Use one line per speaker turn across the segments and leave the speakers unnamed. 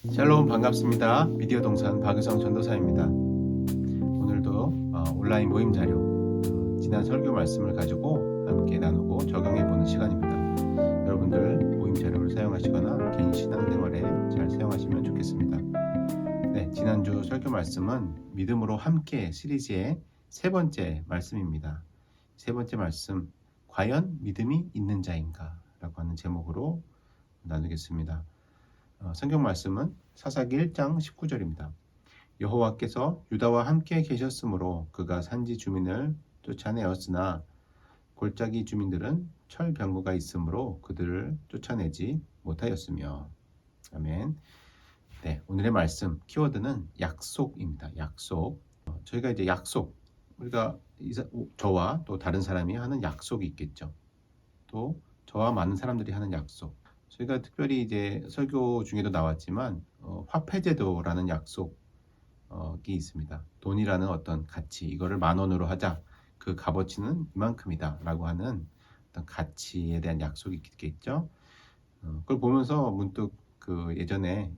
샬롬 반갑습니다. 미디어 동산 박유성 전도사입니다. 오늘도 온라인 모임 자료 지난 설교 말씀을 가지고 함께 나누고 적용해보는 시간입니다. 여러분들 모임 자료를 사용하시거나 개인 신앙생활에 잘 사용하시면 좋겠습니다. 네, 지난주 설교 말씀은 믿음으로 함께 시리즈의 세 번째 말씀입니다. 세 번째 말씀, 과연 믿음이 있는 자인가? 라고 하는 제목으로 나누겠습니다. 성경 말씀은 사사기 1장 19절입니다. 여호와께서 유다와 함께 계셨으므로 그가 산지 주민을 쫓아내었으나 골짜기 주민들은 철병거가 있으므로 그들을 쫓아내지 못하였으며. 아멘. 네, 오늘의 말씀 키워드는 약속입니다. 약속. 저희가 이제 약속, 우리가 저와 또 다른 사람이 하는 약속이 있겠죠. 또 저와 많은 사람들이 하는 약속. 저희가 특별히 이제 설교 중에도 나왔지만 화폐제도라는 약속이 있습니다. 돈이라는 어떤 가치, 이거를 10,000원으로 하자. 그 값어치는 이만큼이다 라고 하는 어떤 가치에 대한 약속이 있겠죠. 그걸 보면서 문득 그 예전에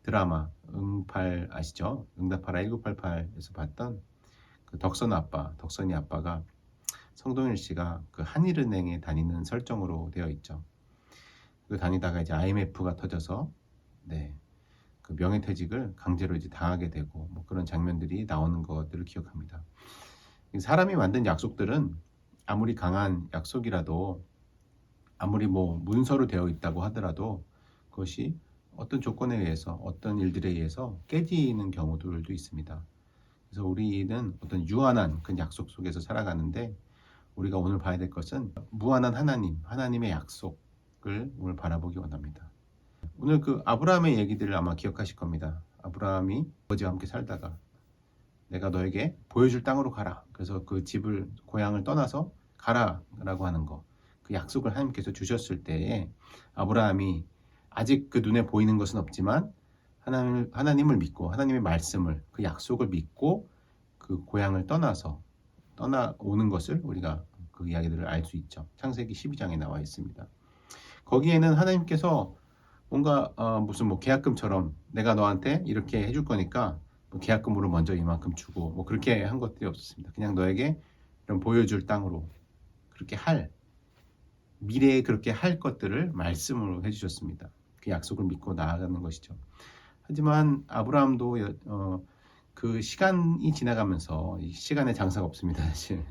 드라마 응팔 아시죠? 응답하라 1988에서 봤던 그 덕선이 아빠가 성동일 씨가 그 한일은행에 다니는 설정으로 되어 있죠. 그 다니다가 이제 IMF가 터져서 그 명예퇴직을 강제로 이제 당하게 되고 뭐 그런 장면들이 나오는 것들을 기억합니다. 사람이 만든 약속들은 아무리 강한 약속이라도 아무리 뭐 문서로 되어 있다고 하더라도 그것이 어떤 조건에 의해서 어떤 일들에 의해서 깨지는 경우들도 있습니다. 그래서 우리는 어떤 유한한 그 약속 속에서 살아가는데 우리가 오늘 봐야 될 것은 무한한 하나님의 약속을 오늘 바라보기 원합니다. 오늘 그 아브라함의 얘기들을 아마 기억하실 겁니다. 아브라함이 아버지와 함께 살다가 내가 너에게 보여줄 땅으로 가라. 그래서 그 집을 고향을 떠나서 가라라고 하는 거. 그 약속을 하나님께서 주셨을 때에 아브라함이 아직 그 눈에 보이는 것은 없지만 하나님을 믿고 하나님의 말씀을 그 약속을 믿고 그 고향을 떠나오는 것을 우리가 그 이야기들을 알 수 있죠. 창세기 12장에 나와 있습니다. 거기에는 하나님께서 뭔가 무슨 뭐 계약금처럼 내가 너한테 이렇게 해줄 거니까 뭐 계약금으로 먼저 이만큼 주고 뭐 그렇게 한 것들이 없었습니다. 그냥 너에게 이런 보여줄 땅으로 그렇게 미래에 그렇게 할 것들을 말씀으로 해주셨습니다. 그 약속을 믿고 나아가는 것이죠. 하지만 아브라함도 그 시간이 지나가면서 시간의 장사가 없습니다. 사실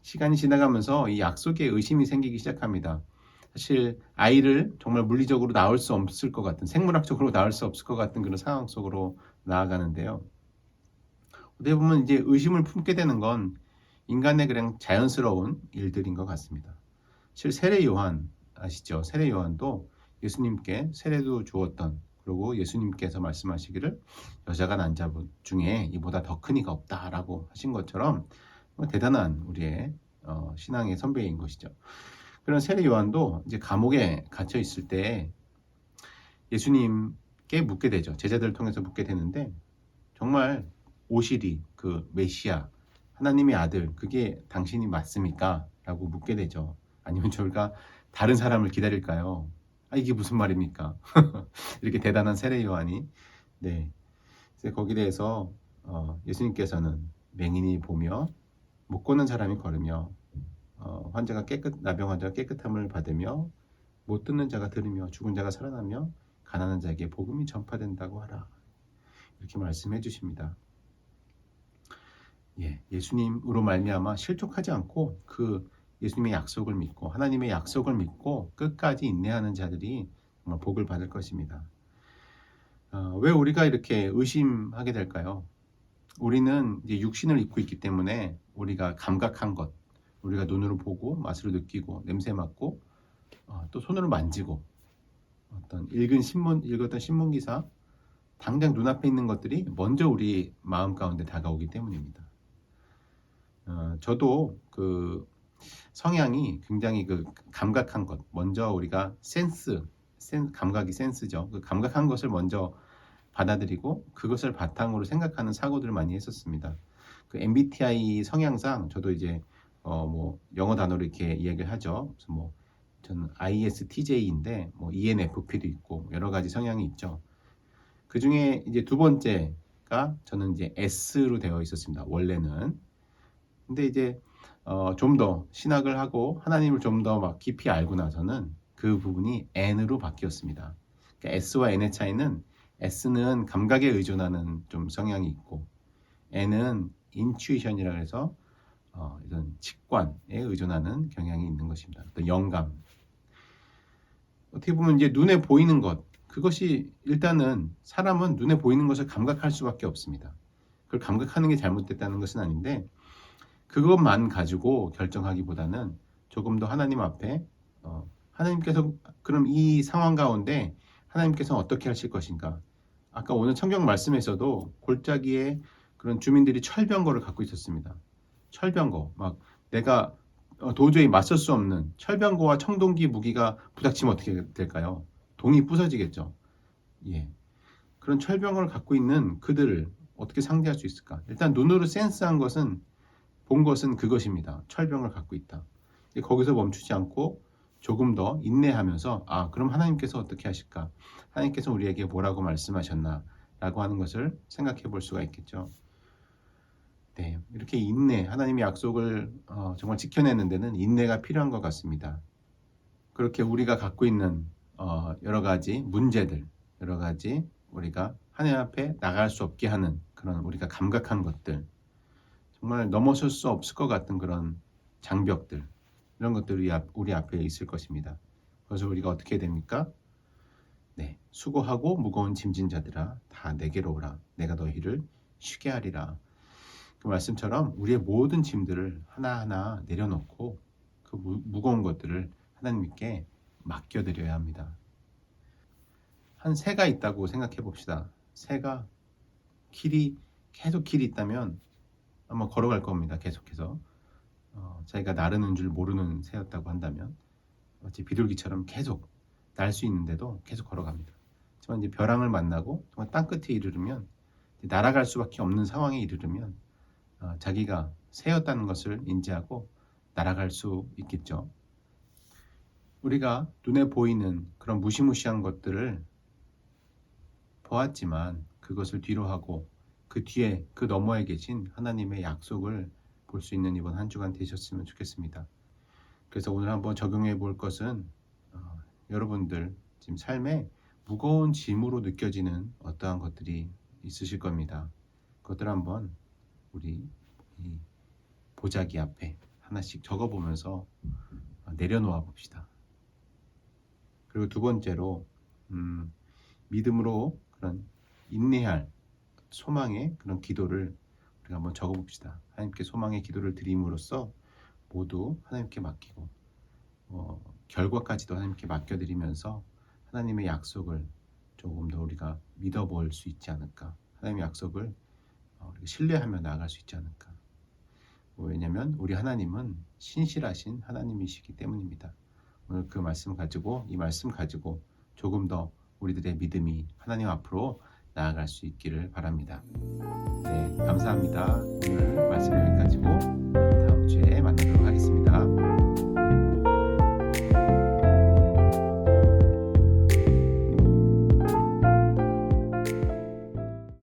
시간이 지나가면서 이 약속에 의심이 생기기 시작합니다. 사실 아이를 정말 물리적으로 낳을 수 없을 것 같은 생물학적으로 낳을 수 없을 것 같은 그런 상황 속으로 나아가는데요. 어떻게 보면 이제 의심을 품게 되는 건 인간의 그냥 자연스러운 일들인 것 같습니다. 사실 세례 요한 아시죠? 세례 요한도 예수님께 세례도 주었던 그리고 예수님께서 말씀하시기를 여자가 난 자 중에 이보다 더 큰 이가 없다라고 하신 것처럼 대단한 우리의 신앙의 선배인 것이죠. 그런 세례 요한도 이제 감옥에 갇혀 있을 때 예수님께 묻게 되죠. 제자들을 통해서 묻게 되는데 정말 오시리 그 메시아 하나님의 아들 그게 당신이 맞습니까? 라고 묻게 되죠. 아니면 저희가 다른 사람을 기다릴까요? 이게 무슨 말입니까? 이렇게 대단한 세례 요한이 그래서 거기에 대해서 예수님께서는 맹인이 보며 못 걷는 사람이 걸으며 나병 환자가 깨끗함을 받으며 못 듣는 자가 들으며 죽은 자가 살아나며 가난한 자에게 복음이 전파된다고 하라. 이렇게 말씀해 주십니다. 예수님으로 말미암아 실족하지 않고 그 예수님의 약속을 믿고 하나님의 약속을 믿고 끝까지 인내하는 자들이 정말 복을 받을 것입니다. 왜 우리가 이렇게 의심하게 될까요? 우리는 이제 육신을 입고 있기 때문에 우리가 감각한 것, 우리가 눈으로 보고 맛으로 느끼고 냄새 맡고 또 손으로 만지고 어떤 읽었던 신문 기사 당장 눈앞에 있는 것들이 먼저 우리 마음 가운데 다가오기 때문입니다. 저도 그 성향이 굉장히 그 감각한 것, 먼저 우리가 감각이 센스죠. 그 감각한 것을 먼저 받아들이고 그것을 바탕으로 생각하는 사고들을 많이 했었습니다. 그 MBTI 성향상 저도 이제 뭐 영어 단어로 이렇게 이야기를 하죠. 그래서 뭐 저는 ISTJ인데 뭐 ENFP도 있고 여러 가지 성향이 있죠. 그 중에 이제 두 번째가 저는 이제 S로 되어 있었습니다. 원래는. 근데 이제 좀 더 신학을 하고 하나님을 좀 더 막 깊이 알고 나서는 그 부분이 N으로 바뀌었습니다. 그러니까 S와 N의 차이는 S는 감각에 의존하는 좀 성향이 있고 N은 인투이션이라 해서 이런 직관에 의존하는 경향이 있는 것입니다. 어떤 영감. 어떻게 보면 이제 눈에 보이는 것, 그것이 일단은 사람은 눈에 보이는 것을 감각할 수밖에 없습니다. 그걸 감각하는 게 잘못됐다는 것은 아닌데 그것만 가지고 결정하기보다는 조금 더 하나님 앞에 하나님께서 그럼 이 상황 가운데 하나님께서는 어떻게 하실 것인가. 아까 오늘 성경 말씀에서도 골짜기에 그런 주민들이 철병거를 갖고 있었습니다. 철병거, 막 내가 도저히 맞설 수 없는 철병거와 청동기 무기가 부닥치면 어떻게 될까요? 동이 부서지겠죠. 예. 그런 철병거를 갖고 있는 그들을 어떻게 상대할 수 있을까? 일단 눈으로 센스한 것은 본 것은 그것입니다. 철병을 갖고 있다. 거기서 멈추지 않고 조금 더 인내하면서 그럼 하나님께서 어떻게 하실까? 하나님께서 우리에게 뭐라고 말씀하셨나? 라고 하는 것을 생각해 볼 수가 있겠죠. 네, 이렇게 인내, 하나님의 약속을 정말 지켜내는 데는 인내가 필요한 것 같습니다. 그렇게 우리가 갖고 있는 여러 가지 문제들, 여러 가지 우리가 하나님 앞에 나갈 수 없게 하는 그런 우리가 감각한 것들, 정말 넘어설 수 없을 것 같은 그런 장벽들, 이런 것들이 우리 앞에 있을 것입니다. 그래서 우리가 어떻게 됩니까? 네, 수고하고 무거운 짐진 자들아 다 내게로 오라. 내가 너희를 쉬게 하리라. 그 말씀처럼 우리의 모든 짐들을 하나하나 내려놓고 그 무거운 것들을 하나님께 맡겨드려야 합니다. 한 새가 있다고 생각해 봅시다. 새가 계속 길이 있다면 아마 걸어갈 겁니다. 계속해서 자기가 나르는 줄 모르는 새였다고 한다면 마치 비둘기처럼 계속 날 수 있는데도 계속 걸어갑니다. 하지만 이제 벼랑을 만나고 정말 땅끝에 이르르면 날아갈 수밖에 없는 상황에 이르르면 자기가 새였다는 것을 인지하고 날아갈 수 있겠죠. 우리가 눈에 보이는 그런 무시무시한 것들을 보았지만 그것을 뒤로 하고 그 뒤에 그 너머에 계신 하나님의 약속을 볼 수 있는 이번 한 주간 되셨으면 좋겠습니다. 그래서 오늘 한번 적용해 볼 것은 여러분들 지금 삶에 무거운 짐으로 느껴지는 어떠한 것들이 있으실 겁니다. 그것들 한번 우리 이 보자기 앞에 하나씩 적어보면서 내려놓아 봅시다. 그리고 두 번째로 믿음으로 그런 인내할 소망의 그런 기도를 우리가 한번 적어봅시다. 하나님께 소망의 기도를 드림으로써 모두 하나님께 맡기고 결과까지도 하나님께 맡겨드리면서 하나님의 약속을 조금 더 우리가 믿어볼 수 있지 않을까. 하나님의 약속을 신뢰하며 나아갈 수 있지 않을까. 왜냐하면 우리 하나님은 신실하신 하나님이시기 때문입니다. 오늘 그 말씀 가지고 이 말씀 가지고 조금 더 우리들의 믿음이 하나님 앞으로 나아갈 수 있기를 바랍니다. 네, 감사합니다. 오늘